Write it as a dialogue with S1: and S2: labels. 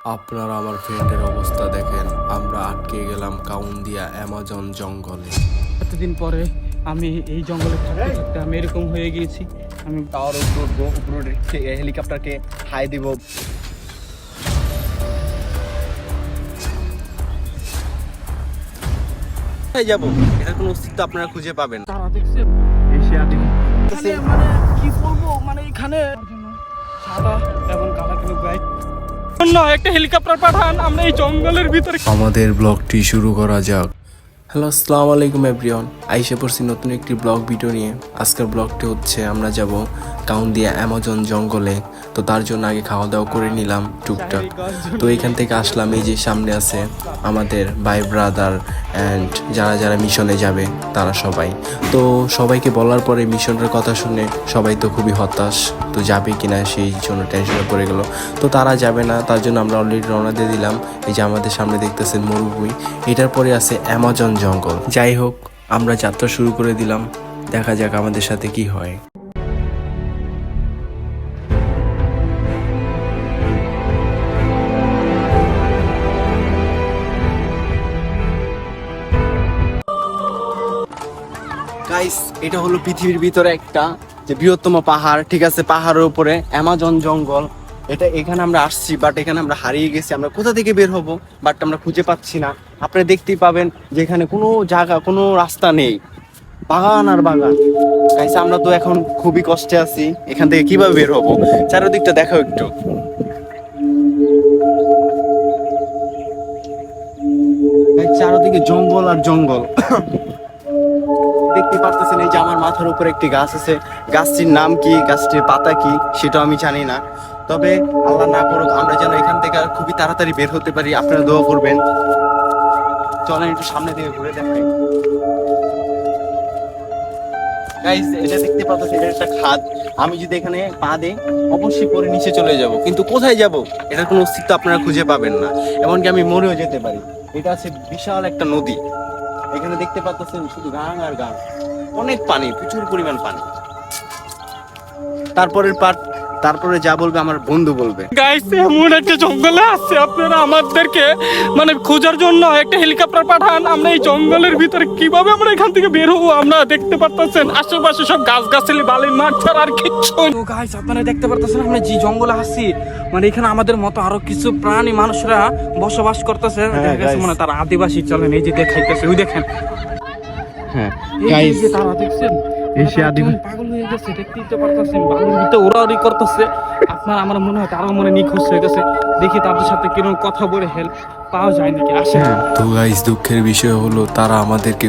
S1: আপনারা আমার ফ্রেন্ডের অবস্থা দেখেন, আমরা আটকে গেলাম কাউন্দিয়া অ্যামাজন জঙ্গলে।
S2: এতদিন পরে আমি এই জঙ্গলে থাকতে থাকতে আমি এরকম হয়ে গিয়েছি। আমি
S3: টাওয়ার উপরে উঠবো, উপরে উঠে হেলিকপ্টারকে হাই দিব। যাবো, এটার কোনো অস্তিত্ব আপনারা খুঁজে পাবেন।
S2: তারা দেখছেন কি বলবো, মানে এখানে সাদা এবং কালা কালো বাইক একটা হেলিকপ্টার পাঠান, আমরা এই জঙ্গলের ভিতরে।
S1: আমাদের ব্লগটি শুরু করা যাক। হ্যালো, আসসালামু আলাইকুম এভরিওয়ান। আইসা পড়ছি নতুন একটি ব্লগ ভিডিও নিয়ে। আজকের ব্লগটি হচ্ছে আমরা যাব কাউন্দিয়া অ্যামাজন জঙ্গলে। তো তার জন্য আগে খাওয়া দাওয়া করে নিলাম টুকটাক। তো এখান থেকে আসলাম, এই যে সামনে আছে আমাদের ভাই ব্রাদার অ্যান্ড যারা যারা মিশনে যাবে তারা সবাই। তো সবাইকে বলার পরে মিশনের কথা শুনে সবাই তো খুবই হতাশ, তো যাবে কিনা সেই জন্য টেনশনে পড়ে গেল। তো তারা যাবে না, তার জন্য আমরা অলরেডি রওনা দিয়ে দিলাম। এই যে আমাদের সামনে দেখতেছেন মরুভূমি, এটার পরে আছে অ্যামাজন জঙ্গল। যাই হোক, আমরা যাত্রা শুরু করে দিলাম, দেখা যাক আমাদের সাথে কি হয়।
S3: গাইস, এটা হলো পৃথিবীর ভিতরে একটা যে বৃহত্তম পাহাড়, ঠিক আছে? পাহাড়ের উপরে অ্যামাজন জঙ্গল। এখানে আমরা আসছি, বাট এখানে আমরা হারিয়ে গেছি। আমরা কোথা থেকে বের হব, বাট আমরা খুঁজে পাচ্ছি না। আপনারা দেখতেই পাবেন যে এখানে কোনো জায়গা, কোনো রাস্তা নেই, বাগান আর বাগান। গাইস, আমরা তো এখন খুবই কষ্টে আছি। এখান থেকে কিভাবে বের হব? চারিদিকটা দেখাও একটু। চারিদিকে জঙ্গল আর জঙ্গল। দেখতে পারতেছেন, এই যে আমার মাথার উপরে একটি গাছ আছে। গাছটির নাম কি, গাছটির পাতা কি, সেটা আমি জানি না। তবে আল্লাহ না করুক আমরা যেন এখান থেকে খুবই তাড়াতাড়ি বের হতে পারি। আপনারা দোয়া করবেন। চলেন একটু সামনে দিকে ঘুরে দেখাই। গাইস, এটা দেখতে পাচ্ছেন, এটা একটা খাদ। আমি যদি এখানে পা দেই, অবশ্যই পরে নিচে চলে যাব, কিন্তু কোথায় যাব এটার কোনো অস্তিত্ব আপনারা খুঁজে পাবেন না। এমনকি আমি মরেও যেতে পারি। এটা আছে বিশাল একটা নদী। এখানে দেখতে পাচ্ছেন শুধু গাং আর গাং, অনেক পানি, প্রচুর পরিমাণ পানি। তারপরে যা বলবে আমার বন্ধু বলবে।
S2: গাইস, এমন একটা জঙ্গলে আছে, আপনারা আমাদেরকে মানে খোঁজার জন্য একটা হেলিকপ্টার পাঠান। আমরা এই জঙ্গলের ভিতরে কিভাবে আমরা এখান থেকে বের হবো? আমরা দেখতে পারতেছেন আশেপাশে সব গাছগাছালি, বালির মাঠ ছাড়া আর কিচ্ছু। তো গাইস, আপনারা দেখতে পারতেছেন আমরা যে জঙ্গলে আছি, মানে এখানে আমাদের মতো আরো কিছু প্রাণী মানুষরা বসবাস করতেছে। মানে তারা আদিবাসী। চলেন এই যে দেখাইতেছে, ওই দেখেন।
S3: হ্যাঁ
S2: এই যে তারা দেখছেন, পাগল হয়ে গেছে, দেখতেই তো পারতেছেন, বালুর ভিতরে ওরাওরি করতেছে। আপনার আমার মনে হয় তারাও মনে নিখোঁজ হয়ে গেছে। দেখি তাদের সাথে কিরকম কথা বলে হেল্প পাওয়া যায় নাকি। আসে।
S1: তো গাইস, দুঃখের বিষয় হলো তারা আমাদেরকে